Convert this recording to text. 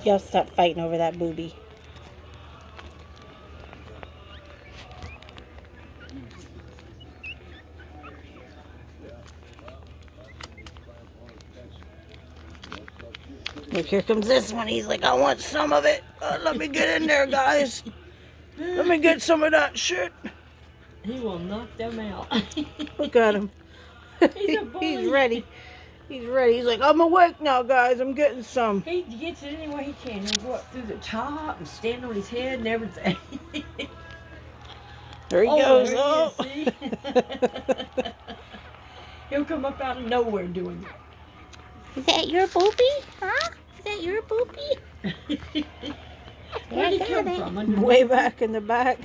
Y'all stop fighting over that booby. Look, here comes this one. He's like, I want some of it. Let me get in there, guys. Let me get some of that shit. He will knock them out. Look at him. He's ready. He's ready. He's like, I'm awake now, guys. I'm getting some. He gets it any way he can. He'll go up through the top and stand on his head and everything. There he goes. There Oh. he is, see? He'll come up out of nowhere doing it. Is that your boopy? Huh? Is that your boopy? Where'd he come from? Way back in the back.